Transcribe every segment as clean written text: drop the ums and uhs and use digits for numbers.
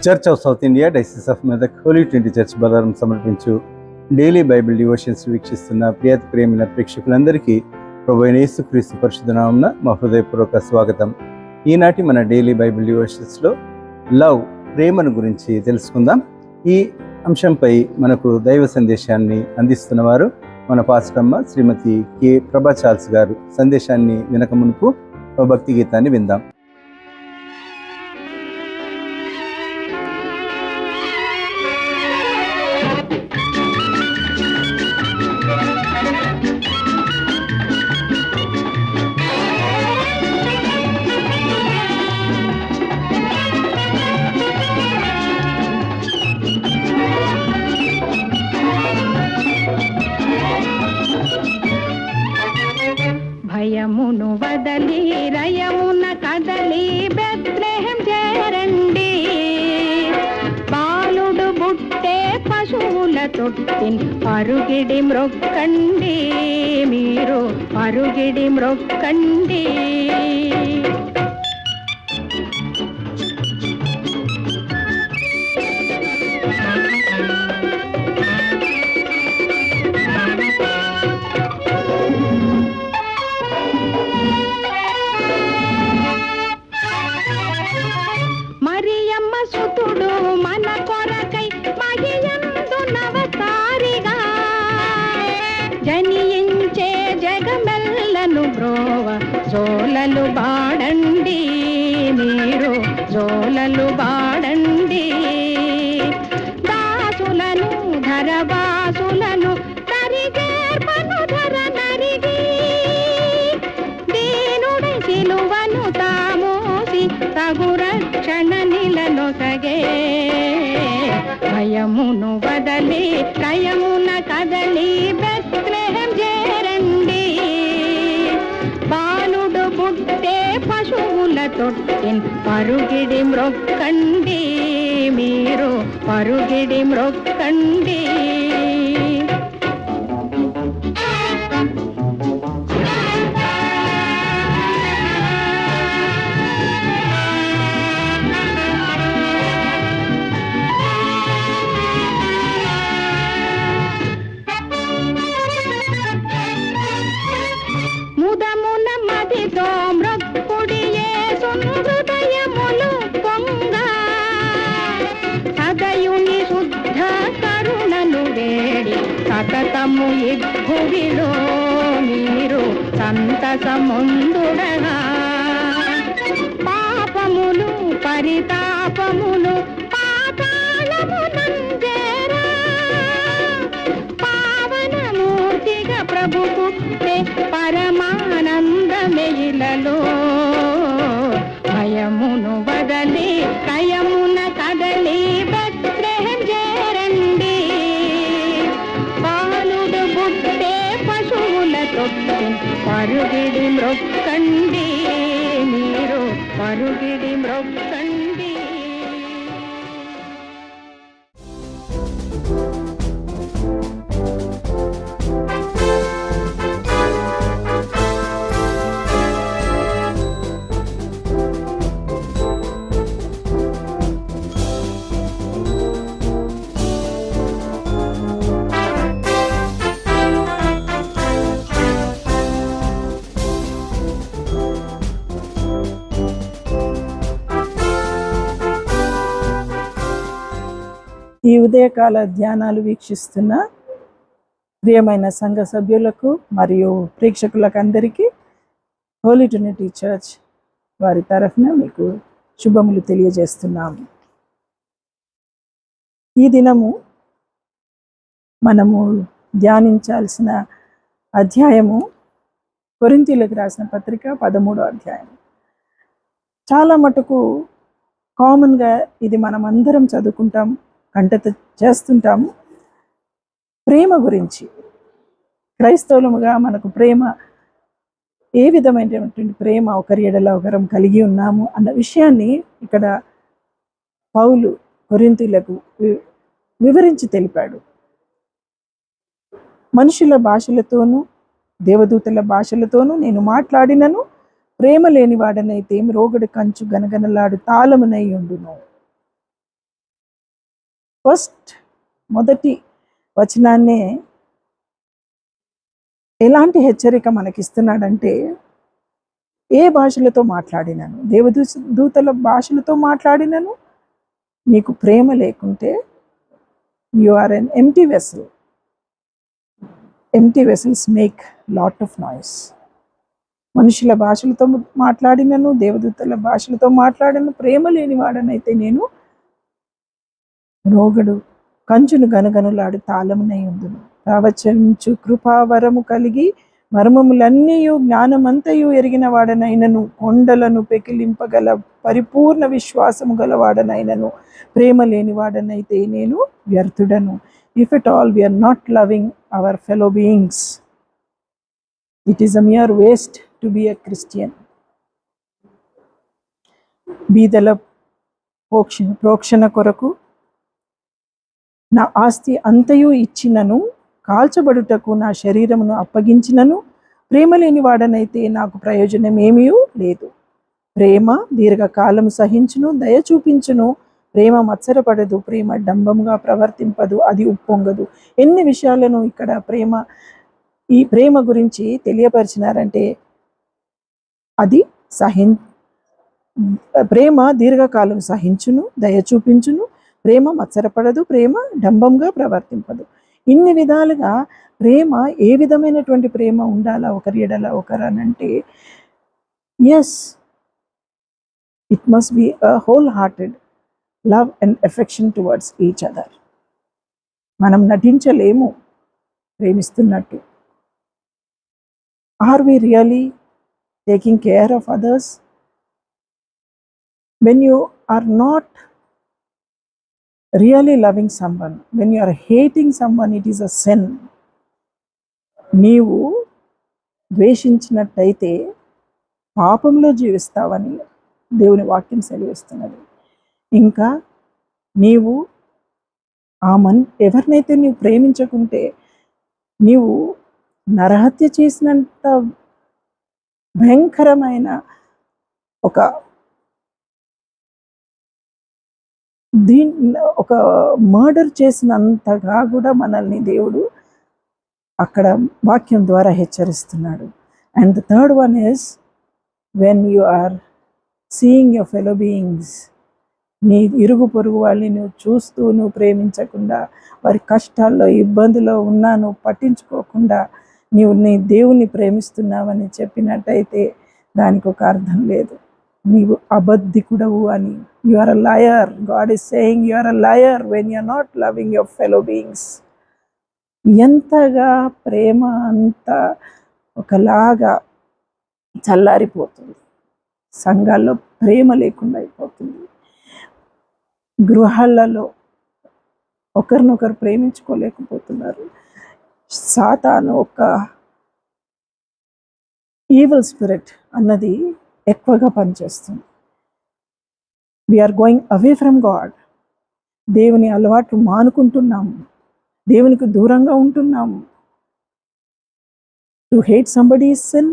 Church of South India diocese of Medak holy trinity church Balaram సమర్పించు daily Bible devotions వీక్షిస్తున్న ప్రియమైన ప్రేక్షకులందరికీ ప్రభువైన యేసుక్రీస్తు పరిశుద్ధ నామమున మా హృదయపూర్వక స్వాగతం. ఈనాటి మన డైలీ బైబిల్ డివోషన్స్లో లవ్, ప్రేమను గురించి తెలుసుకుందాం. ఈ అంశంపై మనకు దైవ సందేశాన్ని అందిస్తున్నవారు మన పాస్టమ్మ శ్రీమతి కె ప్రభా చార్ల్స్ గారు. సందేశాన్ని వినక మునుపు భక్తి గీతాన్ని విందాం. భయమును వదలి రయమున కదలి బెత్లెహెం చేరండి. బాలుడు బుట్టే పశువుల తొట్టిన్ పరుగిడి మ్రొక్కండి, మీరు పరుగిడి మ్రొక్కండి. మరియమ్మ సుతుడు మన కొరకై మహియందు నవతారిగా జనియించే జగమెల్లను బ్రోవ జోలలు బాడండి, మీరు జోలలు బాడండి. దాసులను ధరవాసులను తరిగేర్పను ధర నరిగి దీనుడి సిలువను తామోసి తగు రక్షణ నిలనొసగే. భయమును వదలి కయమున కదలి బెత్లెహెం చేరండి. బాలుడు బుట్టే పశువుల తొట్టిన్ పరుగిడి మ్రొక్కండి, మీరు పరుగిడి మ్రొక్కండి. ముదమున మదితో మ్రొక్కుడి యేసును హృదయములు పొంగ సదయుని శుద్ధ కరుణను వేడి సతతము ఇద్భువిలో మీరు సంతసముందుడగా. పాపములు పరితాపములు పాతాళమునంజేరా పావనమూర్తిగా ప్రభుకు పరమానందమేయిలలో. భయమును వదలి కయమున కదలి బెత్లెహెం చేరండి. బాలుడు బుట్టే పశువుల తొట్టిన్ పరుగిడి మ్రొక్కండి, మీరు పరుగిడి మ్రొక్కండి. ఈ ఉదయకాల ధ్యానాలు వీక్షిస్తున్న ప్రియమైన సంఘ సభ్యులకు మరియు ప్రేక్షకులకు అందరికీ హోలీ ట్రినిటీ చర్చ్ వారి తరఫున మీకు శుభములు తెలియజేస్తున్నాము. ఈ దినము మనము ధ్యానించాల్సిన అధ్యాయము కొరింథీయులకు రాసిన పత్రిక 13వ అధ్యాయం. చాలా మటుకు కామన్గా ఇది మనం అందరం చదువుకుంటాం, కంటత చేస్తుంటాము. ప్రేమ గురించి, క్రైస్తవులుగా మనకు ప్రేమ ఏ విధమైనటువంటి ప్రేమ ఒకరి ఎడల ఒకరం కలిగి ఉన్నాము అన్న విషయాన్ని ఇక్కడ పౌలు కొరింథీయులకు వివరించి తెలిపాడు. మనుషుల భాషలతోనూ దేవదూతల భాషలతోనూ నేను మాట్లాడినను ప్రేమ లేని వాడనైతే మ్రోగడు కంచు గనగనలాడు తాళమునై ఉండును. మొదటి వచనాన్నే ఎలాంటి హెచ్చరిక మనకిస్తున్నాడంటే, ఏ భాషలతో మాట్లాడినను, దూతల భాషలతో మాట్లాడినను, నీకు ప్రేమ లేకుంటే you are an empty vessel. Empty vessels make lot of noise. మనుషుల భాషలతో మాట్లాడినను, దేవదూతల భాషలతో మాట్లాడను, ప్రేమ లేని వాడనైతే నేను రోగడు కంచును గనగనులాడు తాళమునై ఉందును. ప్రవచించు కృపావరము కలిగి మర్మములన్నీయు జ్ఞానమంతయు ఎరిగిన వాడనైనను, కొండలను పెకిలింపగల పరిపూర్ణ విశ్వాసము గలవాడనైనను, ప్రేమ లేని వాడనైతే నేను వ్యర్థుడను. If at all we are not loving our fellow beings, it is a mere waste to be a Christian. బీదల ప్రోక్షణ కొరకు నా ఆస్తి అంతయు ఇచ్చినను, కాల్చబడుటకు నా శరీరమును అప్పగించినను, ప్రేమ లేని వాడనైతే నాకు ప్రయోజనం ఏమీ లేదు. ప్రేమ దీర్ఘకాలము సహించును, దయ చూపించును. ప్రేమ మత్సరపడదు, ప్రేమ డంబముగా ప్రవర్తింపదు, అది ఉప్పొంగదు. ఎన్ని విషయాలను ఇక్కడ ఈ ప్రేమ గురించి తెలియపరిచినారంటే, అది ప్రేమ దీర్ఘకాలం సహించును, దయ చూపించును, ప్రేమ మత్సరపడదు, ప్రేమ డంబంగా ప్రవర్తింపదు. ఇన్ని విధాలుగా ప్రేమ, ఏ విధమైనటువంటి ప్రేమ ఉండాలా ఒకరి ఎడల ఒకరనంటే, yes, it must be a whole hearted love and affection towards each other. మనం నటించలేము ప్రేమిస్తున్నట్టు. Are we really taking care of others? When you are not really loving someone, when you are hating someone, it is a sin. నీవు ద్వేషించినట్టయితే పాపంలో జీవిస్తావని దేవుని వాక్యం సెలవిస్తున్నది. ఇంకా నీవు ఎవరినైతే నీవు ప్రేమించకుంటే నీవు నరహత్య చేసినంత భయంకరమైన ఒక మర్డర్ చేసినంతగా కూడా మనల్ని దేవుడు అక్కడ వాక్యం ద్వారా హెచ్చరిస్తున్నాడు. And the third one is, when you are seeing your fellow beings, నీ ఇరుగు పొరుగు వాళ్ళని నువ్వు ప్రేమించకుండా, వారి కష్టాల్లో ఇబ్బందులో ఉన్నా నువ్వు పట్టించుకోకుండా నీ దేవుణ్ణి ప్రేమిస్తున్నావని చెప్పినట్టయితే దానికి ఒక అర్థం లేదు. నీవు అబద్ధికుడవు అని. You are a liar. God is saying you are a liar when you are not loving your fellow beings. ఎంతగా ప్రేమ అంత ఒకలాగా చల్లారిపోతుంది, సంఘాల్లో ప్రేమ లేకుండా అయిపోతుంది, గృహాలలో ఒకరినొకరు ప్రేమించుకోలేకపోతున్నారు. సాతాను ఒక ఈవిల్ స్పిరిట్ అన్నది ఎక్కువగా పనిచేస్తుంది. We are going away from God. దేవుని అలవాటు మానుకుంటున్నాము, దేవునికి దూరంగా ఉంటున్నాము. To hate somebody is sin.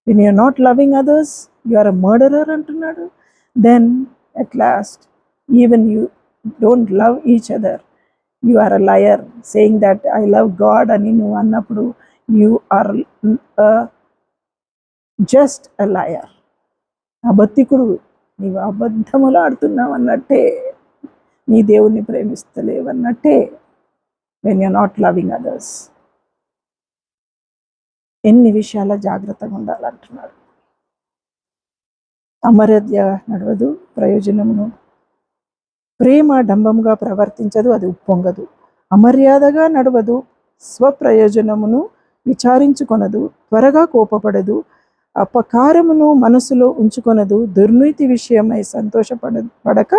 When you are not loving others, you are a murderer అంటున్నాడు. Then at last, even you don't love each other, you are a liar. Saying that I love God అని నువ్వు అన్నప్పుడు you are just a liar. అబద్ధికుడు, నీవు అబద్ధములు ఆడుతున్నావు అన్నట్టే, నీ దేవుణ్ణి ప్రేమిస్తలేవన్నట్టే. When you are not loving others. ఎన్ని విషయాల జాగ్రత్తగా ఉండాలంటున్నాడు. అమర్యాద నడవదు, ప్రయోజనమును. ప్రేమ డంబముగా ప్రవర్తించదు, అది ఉప్పొంగదు. అమర్యాదగా నడవదు, స్వప్రయోజనమును విచారించుకొనదు, త్వరగా కోపపడదు, అపకారమును మనసులో ఉంచుకొనదు, దుర్నీతి విషయమై సంతోషపడక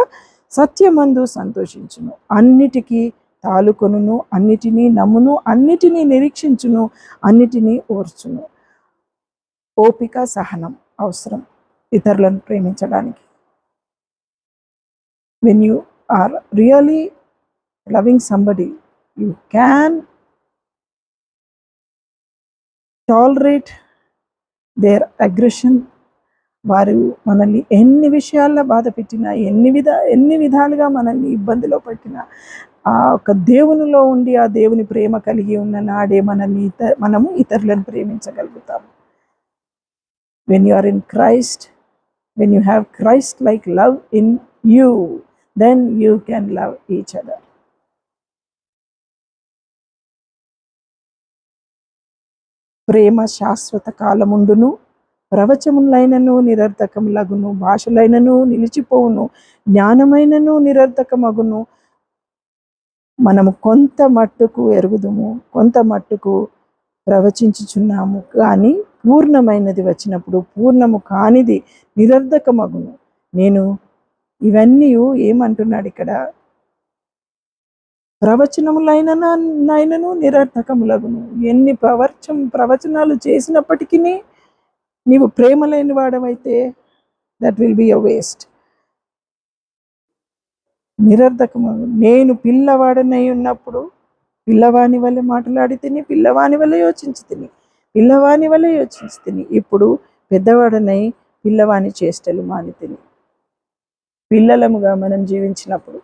సత్యమందు సంతోషించును, అన్నిటికీ తాలుకొనును, అన్నిటినీ నమ్మును, అన్నిటినీ నిరీక్షించును, అన్నిటినీ ఓర్చును. ఓపిక, సహనం అవసరం ఇతరులను ప్రేమించడానికి. when you are really loving somebody, you can tolerate their aggression వారు మనల్ని ఎన్ని విషయాల్లో బాధ పెట్టినా, ఎన్ని విధాలుగా మనల్ని ఇబ్బందిలో పెట్టినా, ఆ ఒక దేవునిలో ఉండి ఆ దేవుని ప్రేమ కలిగి ఉన్న నాడే మనము ఇతరులను ప్రేమించగలుగుతాము. When you are in Christ, when you have Christ like love in you, then you can love each other. ప్రేమ శాశ్వత కాలముండును, ప్రవచములైనను నిరర్థకములగును, భాషలైనను నిలిచిపోవును, జ్ఞానమైనను నిరర్థకమగును. మనము కొంత మట్టుకు ఎరుగుదుము, కొంత మట్టుకు ప్రవచించుచున్నాము, కానీ పూర్ణమైనది వచ్చినప్పుడు పూర్ణము కానిది నిరర్థకమగును. నేను ఇవన్నీ ఏమంటున్నాడు ఇక్కడ? ప్రవచనములైనను నిరర్థకములగును. ఎన్ని ప్రవచనాలు చేసినప్పటికీ నీవు ప్రేమ లేని వాడవైతే that will be a waste. నిరర్థకమగు. నేను పిల్లవాడనై ఉన్నప్పుడు పిల్లవాని వల్ల మాట్లాడి తిని, పిల్లవాని వల్ల యోచించి తిని, ఇప్పుడు పెద్దవాడనై పిల్లవాని చేష్టలు మాని తిని. పిల్లలముగా మనం జీవించినప్పుడు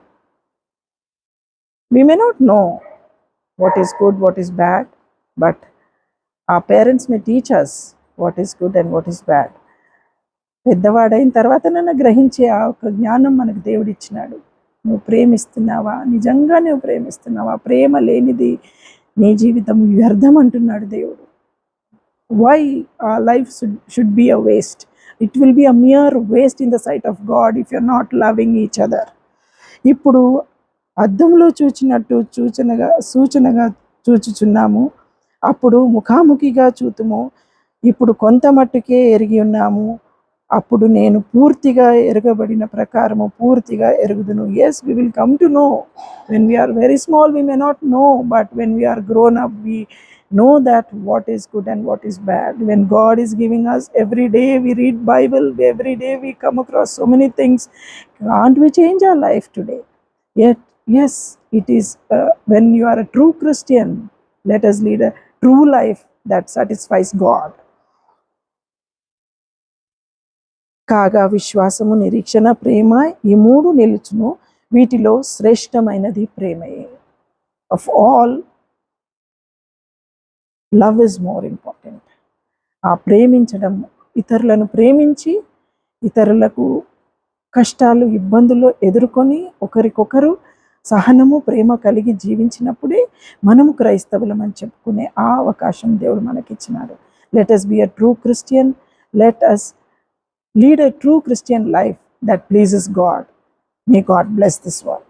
we may not know what is good, what is bad, but our parents may teach us what is good and what is bad. పెద్దవాడైన తర్వాత నన్ను గ్రహించే ఆ ఒక జ్ఞానం మనకు దేవుడు ఇచ్చినాడు. నువ్వు ప్రేమిస్తున్నావా? నిజంగా నువ్వు ప్రేమిస్తున్నావా? ప్రేమ లేనిది నీ జీవితం వ్యర్థం అంటున్నాడు దేవుడు. Why our life should be a waste? It will be a mere waste in the sight of God if you're not loving each other. ఇప్పుడు అద్దంలో చూచినట్టు సూచనగా చూచుచున్నాము, అప్పుడు ముఖాముఖిగా చూతుము. ఇప్పుడు కొంత మట్టుకే ఎరిగి ఉన్నాము, అప్పుడు నేను పూర్తిగా ఎరగబడిన ప్రకారము పూర్తిగా ఎరుగుదును. Yes, we will come to know. When we are very small, we may not know, but when we are grown up, we know that what is good and what is bad. When God is giving us, every day we read Bible, every day we come across so many things. Can't we change our life today? Yet, yes, it is when you are a true Christian, let us lead a true life that satisfies God. కాగా విశ్వాసము, నిరీక్షణ, ప్రేమ, ఈ మూడు నిలుచును. వీటిలో శ్రేష్టమైనది ప్రేమయే. Of all, love is more important. ఆ ప్రేమించడం, ఇతరులను ప్రేమించి ఇతరులకు కష్టాలు, ఇబ్బందులు ఎదుర్కొని ఒకరికొకరు సహనము, ప్రేమ కలిగి జీవించినప్పుడే మనము క్రైస్తవులం అని చెప్పుకునే ఆ అవకాశం దేవుడు మనకిచ్చినాడు. Let us be a true Christian. Let us lead a true Christian life that pleases God. May God bless this world.